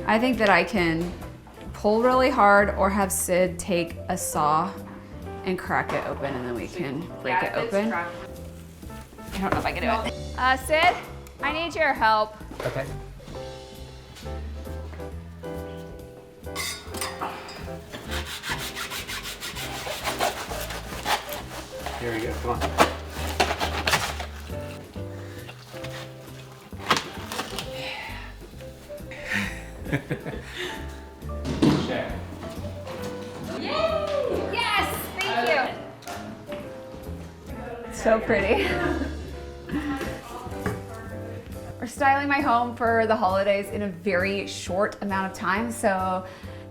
I think that I can pull really hard or have Sid take a saw and crack it open, and then we can break it open. I don't know if I can do it. Sid, I need your help. Okay. Here we go, come on. Shea. Yay! Yes, thank you. So pretty. We're styling my home for the holidays in a very short amount of time, so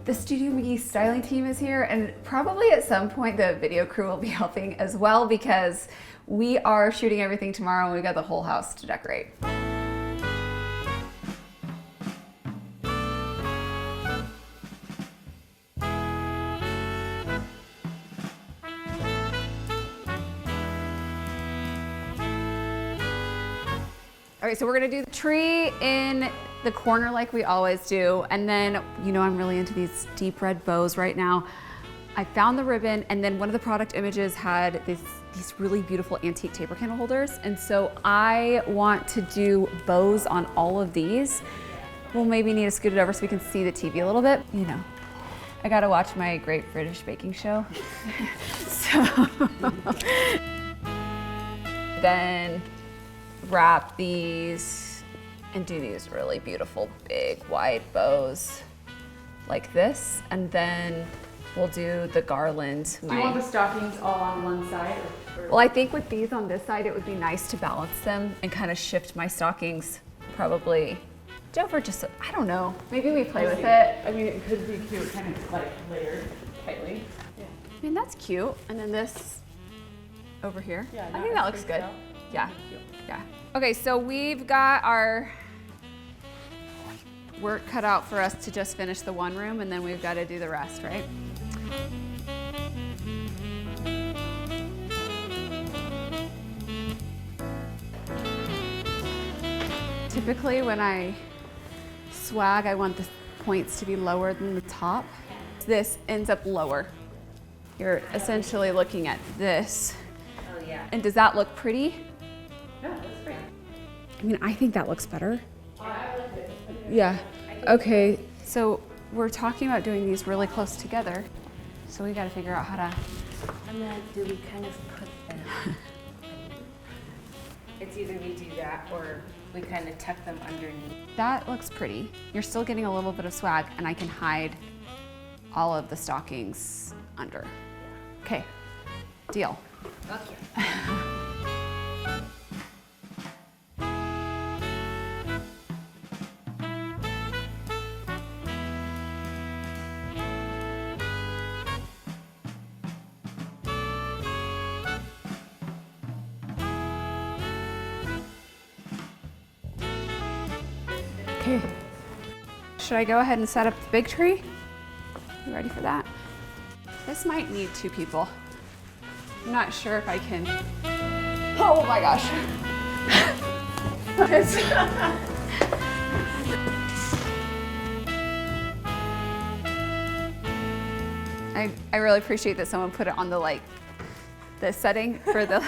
the Studio McGee styling team is here, and probably at some point the video crew will be helping as well, because we are shooting everything tomorrow and we've got the whole house to decorate. All right, so we're gonna do the tree in the corner like we always do. And then, you know, I'm really into these deep red bows right now. I found the ribbon, and then one of the product images had these really beautiful antique taper candle holders. And so I want to do bows on all of these. We'll maybe need to scoot it over so we can see the TV a little bit. You know, I gotta watch my Great British Baking Show. So, then wrap these and do these really beautiful big wide bows like this, and then we'll do the garland. Do you want the stockings all on one side? Well, I think with these on this side, it would be nice to balance them and kind of shift my stockings probably over just, I don't know, maybe we play with it. I mean, it could be cute, kind of like layered tightly. Yeah. I mean, that's cute. And then this over here. Yeah, I think that looks good. out. Yeah, yeah. Okay, so we've got our work cut out for us to just finish the one room, and then we've got to do the rest, right? Typically when I swag, I want the points to be lower than the top. This ends up lower. You're essentially looking at this. Oh yeah. And does that look pretty? Yeah, that's great. I mean, I think that looks better. I like it. Yeah. Okay, so we're talking about doing these really close together. So we gotta figure out how to. And then do we kind of put them? It's either we do that or we kind of tuck them underneath. That looks pretty. You're still getting a little bit of swag, and I can hide all of the stockings under. Okay, deal. Okay. Okay. Should I go ahead and set up the big tree? You ready for that? This might need 2 people. I'm not sure if I can. Oh my gosh. I really appreciate that someone put it on the the setting for the.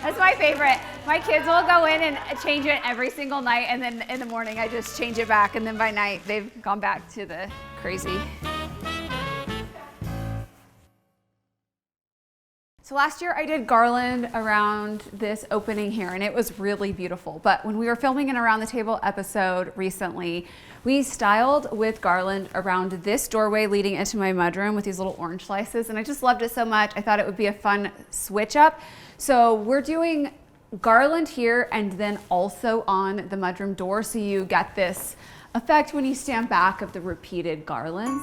That's my favorite. My kids will go in and change it every single night, and then in the morning I just change it back, and then by night they've gone back to the crazy. So last year I did garland around this opening here, and it was really beautiful. But when we were filming an Around the Table episode recently, we styled with garland around this doorway leading into my mudroom with these little orange slices, and I just loved it so much. I thought it would be a fun switch up. So we're doing garland here and then also on the mudroom door, so you get this effect when you stand back of the repeated garlands.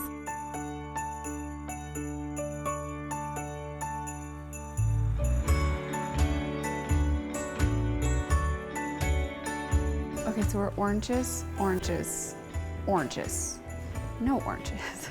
Okay, so we're oranges, oranges, oranges, no oranges.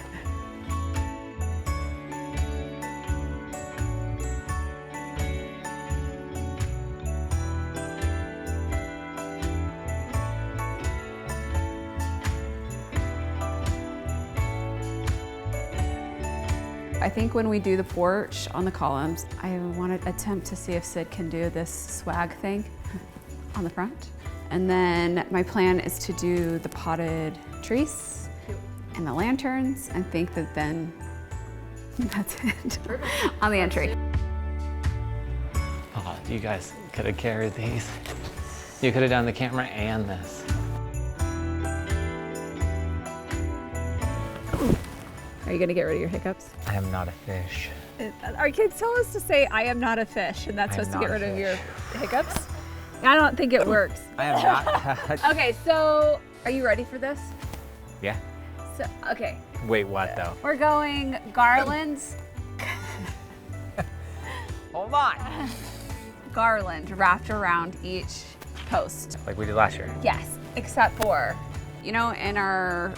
I think when we do the porch on the columns, I want to attempt to see if Sid can do this swag thing on the front. And then my plan is to do the potted trees and the lanterns, and think that then that's it on the entry. Oh, you guys could have carried these. You could have done the camera and this. Are you gonna get rid of your hiccups? I am not a fish. Our kids tell us to say, I am not a fish, and that's I am supposed to get not rid a of your fish. hiccups. I don't think it works. I am not. Okay, so are you ready for this? Yeah. So, okay, Wait, what though? we're going garlands, Hold on. garland wrapped around each post. Like we did last year. Yes, except for, you know, in our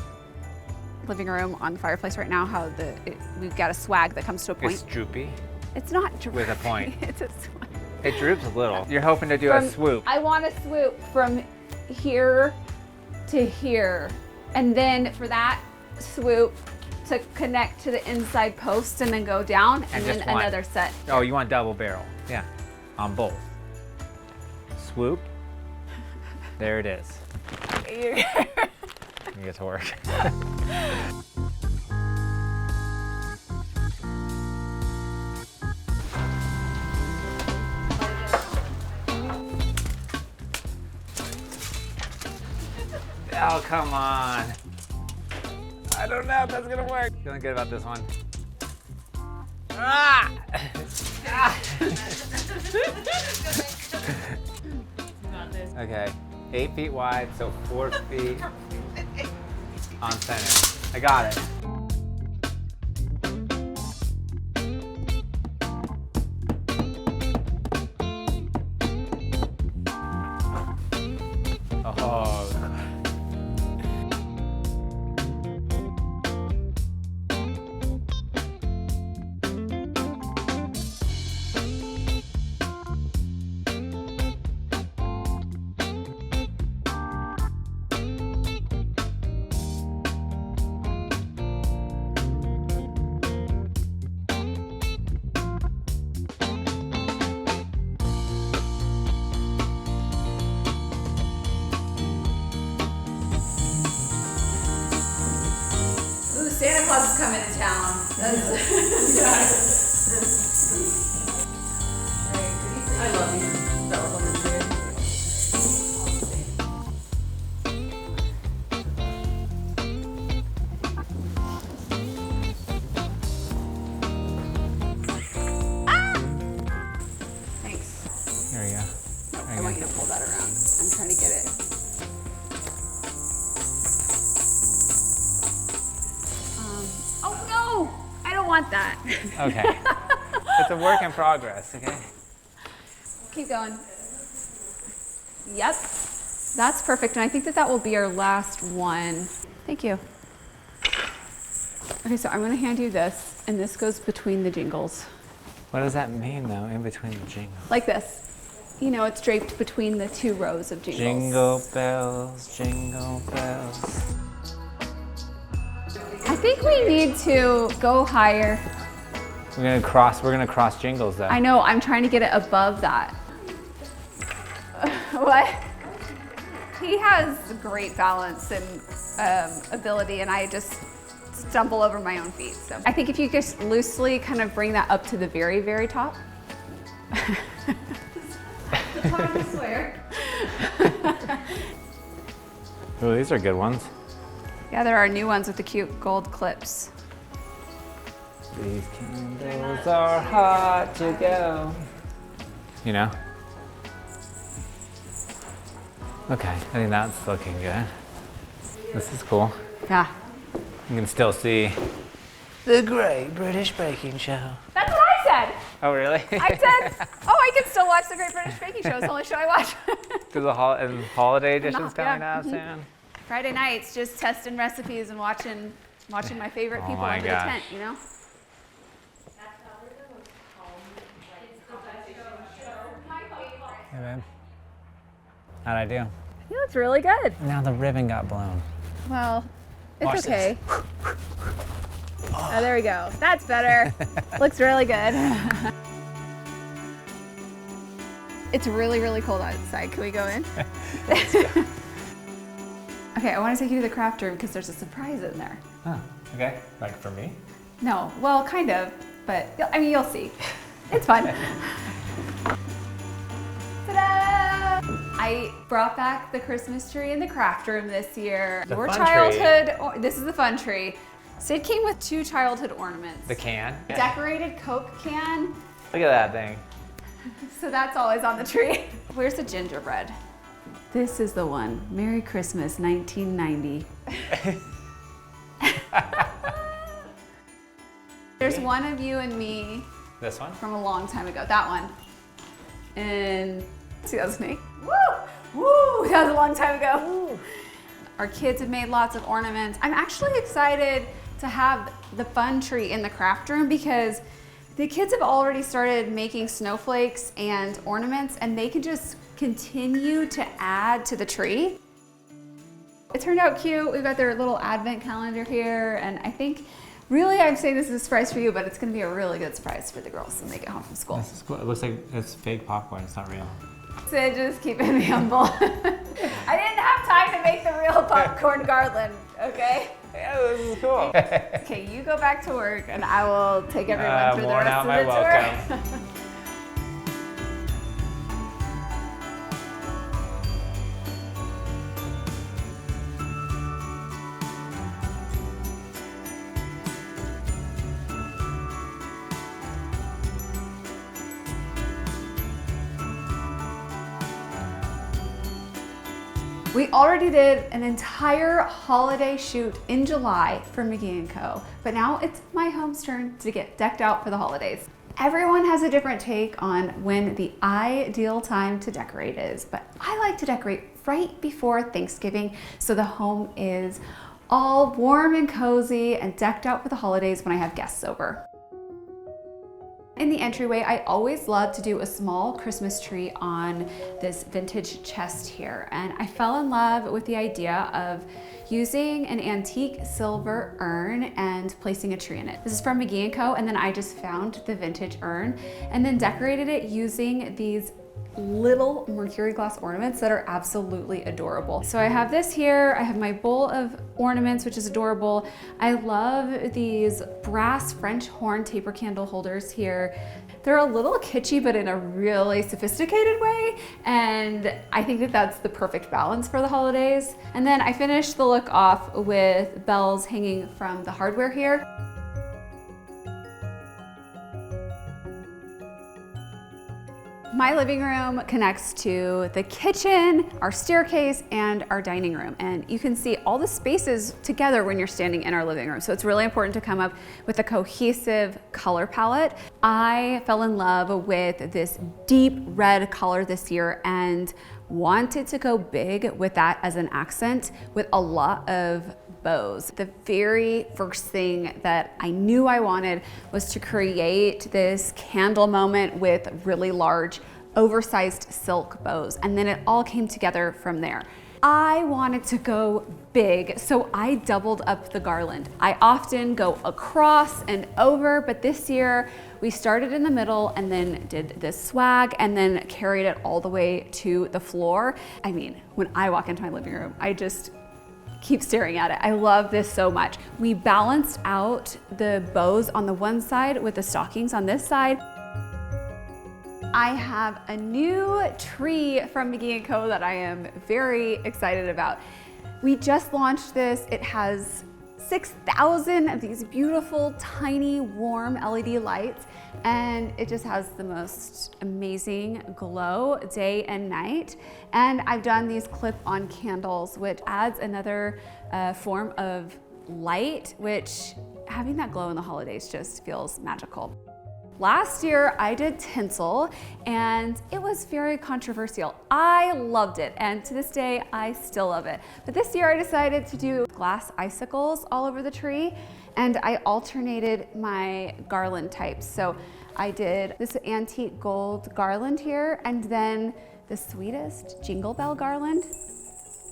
living room on the fireplace right now, how we've got a swag that comes to a point. It's droopy. It's not droopy. With a point. It's a swag. It droops a little. You're hoping to do a swoop. I want to swoop from here to here. And then for that swoop to connect to the inside post and then go down, and then just one. another set. Oh, you want double barrel. Yeah, on both. Swoop. There it is. You get to work. Oh, come on. I don't know if that's gonna work. Feeling good about this one. Ah! Okay, 8 feet wide, so 4 feet on center. I got it. Oh. Ooh, Santa Claus is coming to town. I love these bells on the tree. Thanks. There you go. There I you want go. you to pull that around. I'm trying to get it. Oh no! I don't want that. Okay. It's a work in progress, okay? Keep going. Yep. That's perfect. And I think that that will be our last one. Thank you. Okay, so I'm going to hand you this, and this goes between the jingles. What does that mean, though, in between the jingles? Like this. You know, it's draped between the two rows of jingles. Jingle bells, jingle bells. I think we need to go higher. We're gonna cross jingles, though. I know, I'm trying to get it above that. What? He has great balance and ability, and I just stumble over my own feet. So I think if you just loosely kind of bring that up to the very, very top. The top, I swear. Oh, these are good ones. Yeah, there are new ones with the cute gold clips. These candles are hot to go. You know? Okay, I think that's looking good. This is cool. Yeah. You can still see the Great British Baking Show. That's what I said. Oh, really? I said, oh, I can still watch the Great British Baking Show. It's the only show I watch. Because the holiday edition's coming yeah. out soon. Friday nights, just testing recipes and watching my favorite Oh people my under gosh. the tent, you know? Hey, babe. How'd I do? He looks really good. Now the ribbon got blown. Well, it's Watch okay. this. Oh, there we go. That's better. Looks really good. It's really, really cold outside. Can we go in? Let's go. Okay, I want to take you to the craft room because there's a surprise in there. Huh, okay, like for me? No, well, kind of, but I mean, you'll see. It's fun. Ta-da! I brought back the Christmas tree in the craft room this year. The Your fun childhood, this is the fun tree. So it came with 2 childhood ornaments. The can? Decorated Coke can. Look at that thing. So that's always on the tree. Where's the gingerbread? This is the one. Merry Christmas, 1990. There's one of you and me This one? from a long time ago. That one. In 2008. Woo! Woo! That was a long time ago. Woo. Our kids have made lots of ornaments. I'm actually excited to have the fun tree in the craft room because the kids have already started making snowflakes and ornaments, and they can just continue to add to the tree. It turned out cute. We've got their little advent calendar here, and I think really I'm saying this is a surprise for you, but it's gonna be a really good surprise for the girls when they get home from school. This is cool. It looks like it's fake popcorn, it's not real. So just keeping me humble. I didn't have time to make the real popcorn garland, okay? Yeah, this is cool. Okay, you go back to work and I will take everyone through the worn rest out of my the welcome. tour. We already did an entire holiday shoot in July for McGee & Co, but now it's my home's turn to get decked out for the holidays. Everyone has a different take on when the ideal time to decorate is, but I like to decorate right before Thanksgiving so the home is all warm and cozy and decked out for the holidays when I have guests over. In the entryway, I always love to do a small Christmas tree on this vintage chest here. And I fell in love with the idea of using an antique silver urn and placing a tree in it. This is from McGee & Co. And then I just found the vintage urn and then decorated it using these little mercury glass ornaments that are absolutely adorable. So I have this here, I have my bowl of ornaments, which is adorable. I love these brass French horn taper candle holders here. They're a little kitschy, but in a really sophisticated way. And I think that that's the perfect balance for the holidays. And then I finished the look off with bells hanging from the hardware here. My living room connects to the kitchen, our staircase, and our dining room. And you can see all the spaces together when you're standing in our living room. So it's really important to come up with a cohesive color palette. I fell in love with this deep red color this year and wanted to go big with that as an accent with a lot of bows. The very first thing that I knew I wanted was to create this candle moment with really large, oversized silk bows. And then it all came together from there. I wanted to go big, so I doubled up the garland. I often go across and over, but this year we started in the middle and then did this swag and then carried it all the way to the floor. I mean, when I walk into my living room, I just keep staring at it. I love this so much. We balanced out the bows on the one side with the stockings on this side. I have a new tree from McGee & Co that I am very excited about. We just launched this. It has 6,000 of these beautiful, tiny, warm LED lights, and it just has the most amazing glow day and night. And I've done these clip-on candles, which adds another form of light, which having that glow in the holidays just feels magical. Last year I did tinsel and it was very controversial. I loved it and to this day I still love it. But this year I decided to do glass icicles all over the tree and I alternated my garland types. So I did this antique gold garland here and then the sweetest jingle bell garland.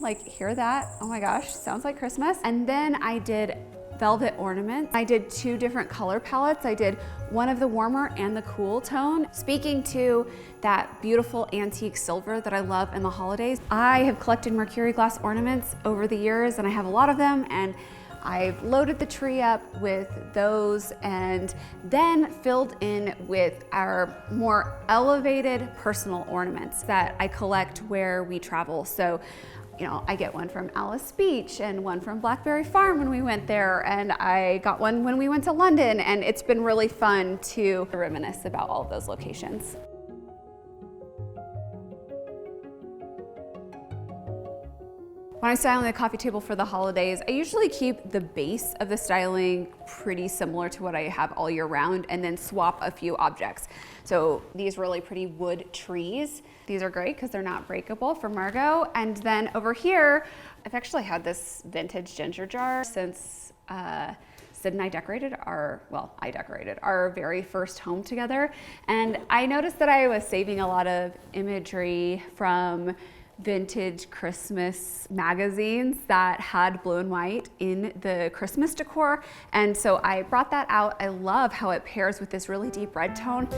Like, hear that? Oh my gosh, sounds like Christmas. And then I did velvet ornaments. I did 2 different color palettes. I did one of the warmer and the cool tone. Speaking to that beautiful antique silver that I love in the holidays, I have collected mercury glass ornaments over the years, and I have a lot of them, and I've loaded the tree up with those and then filled in with our more elevated personal ornaments that I collect where we travel. So, you know, I get one from Alice Beach and one from Blackberry Farm when we went there, and I got one when we went to London, and it's been really fun to reminisce about all of those locations. When I'm styling the coffee table for the holidays, I usually keep the base of the styling pretty similar to what I have all year round and then swap a few objects. So these really pretty wood trees, these are great because they're not breakable for Margot. And then over here, I've actually had this vintage ginger jar since Sid and I decorated I decorated our very first home together. And I noticed that I was saving a lot of imagery from vintage Christmas magazines that had blue and white in the Christmas decor. And so I brought that out. I love how it pairs with this really deep red tone.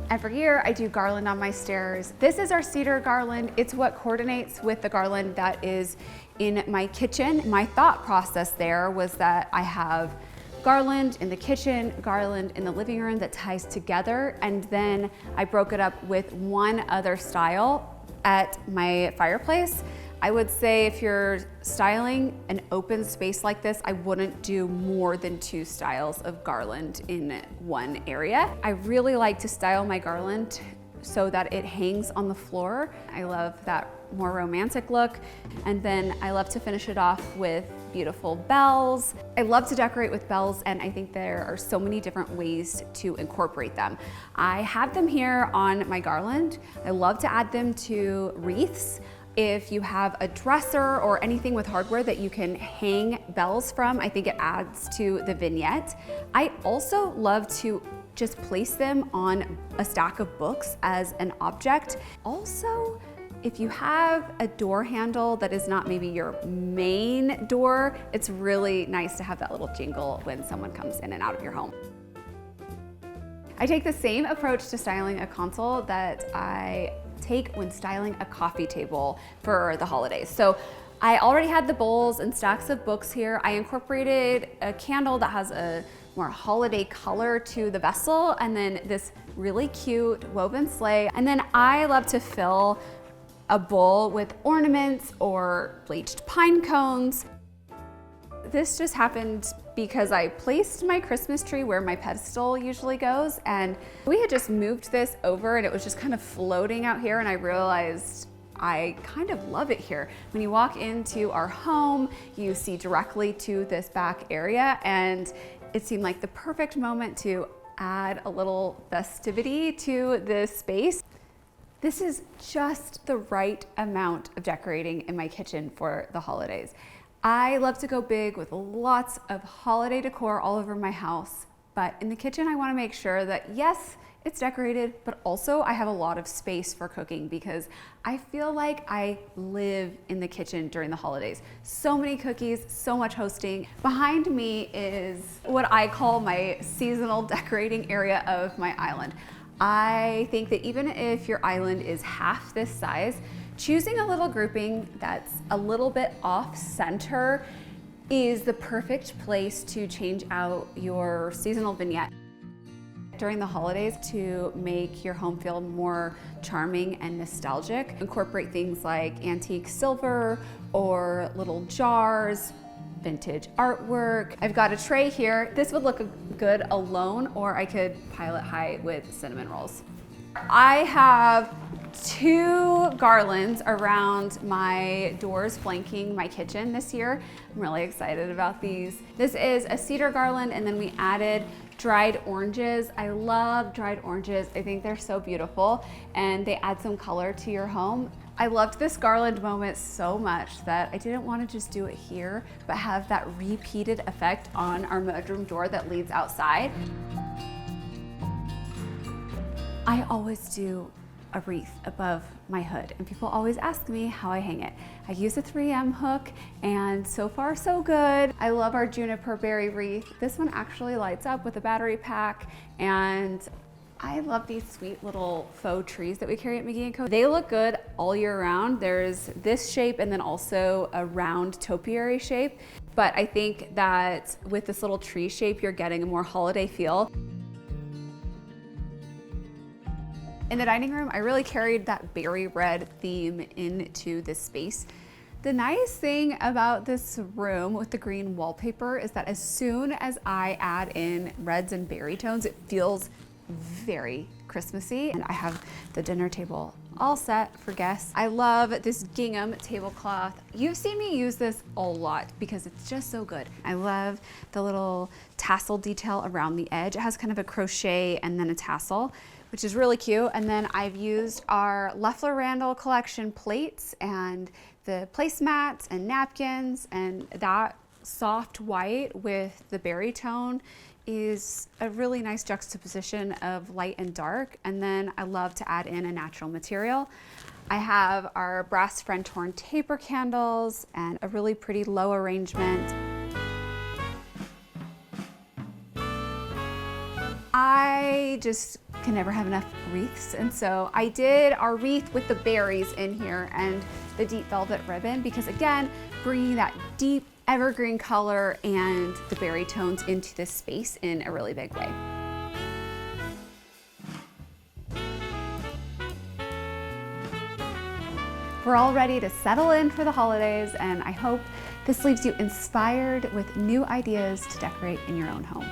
Every year I do garland on my stairs. This is our cedar garland. It's what coordinates with the garland that is in my kitchen. My thought process there was that I have garland in the kitchen, garland in the living room that ties together, and then I broke it up with one other style at my fireplace. I would say if you're styling an open space like this, I wouldn't do more than 2 styles of garland in one area. I really like to style my garland so that it hangs on the floor. I love that more romantic look. And then I love to finish it off with beautiful bells. I love to decorate with bells, and I think there are so many different ways to incorporate them. I have them here on my garland. I love to add them to wreaths. If you have a dresser or anything with hardware that you can hang bells from, I think it adds to the vignette. I also love to just place them on a stack of books as an object. Also, if you have a door handle that is not maybe your main door, it's really nice to have that little jingle when someone comes in and out of your home. I take the same approach to styling a console that I take when styling a coffee table for the holidays. So I already had the bowls and stacks of books here. I incorporated a candle that has a more holiday color to the vessel, and then this really cute woven sleigh. And then I love to fill a bowl with ornaments or bleached pine cones. This just happened because I placed my Christmas tree where my pedestal usually goes, and we had just moved this over and it was just kind of floating out here, and I realized I kind of love it here. When you walk into our home, you see directly to this back area, and it seemed like the perfect moment to add a little festivity to this space. This is just the right amount of decorating in my kitchen for the holidays. I love to go big with lots of holiday decor all over my house, but in the kitchen I want to make sure that yes, it's decorated, but also I have a lot of space for cooking because I feel like I live in the kitchen during the holidays. So many cookies, so much hosting. Behind me is what I call my seasonal decorating area of my island. I think that even if your island is half this size, choosing a little grouping that's a little bit off center is the perfect place to change out your seasonal vignette during the holidays to make your home feel more charming and nostalgic. Incorporate things like antique silver or little jars, vintage artwork. I've got a tray here. This would look good alone, or I could pile it high with cinnamon rolls. I have 2 garlands around my doors flanking my kitchen this year. I'm really excited about these. This is a cedar garland, and then we added dried oranges. I love dried oranges. I think they're so beautiful, and they add some color to your home. I loved this garland moment so much that I didn't want to just do it here, but have that repeated effect on our mudroom door that leads outside. I always do a wreath above my hood, and people always ask me how I hang it. I use a 3M hook, and so far so good. I love our juniper berry wreath. This one actually lights up with a battery pack, and I love these sweet little faux trees that we carry at McGee & Co. They look good all year round. There's this shape and then also a round topiary shape. But I think that with this little tree shape, you're getting a more holiday feel. In the dining room, I really carried that berry red theme into this space. The nice thing about this room with the green wallpaper is that as soon as I add in reds and berry tones, it feels very Christmassy. And I have the dinner table all set for guests. I love this gingham tablecloth. You've seen me use this a lot because it's just so good. I love the little tassel detail around the edge. It has kind of a crochet and then a tassel, which is really cute. And then I've used our Leffler Randall collection plates and the placemats and napkins, and that soft white with the berry tone is a really nice juxtaposition of light and dark. And then I love to add in a natural material. I have our brass French horn taper candles and a really pretty low arrangement. I just can never have enough wreaths, and so I did our wreath with the berries in here and the deep velvet ribbon because, again, bringing that deep evergreen color and the berry tones into this space in a really big way. We're all ready to settle in for the holidays, and I hope this leaves you inspired with new ideas to decorate in your own home.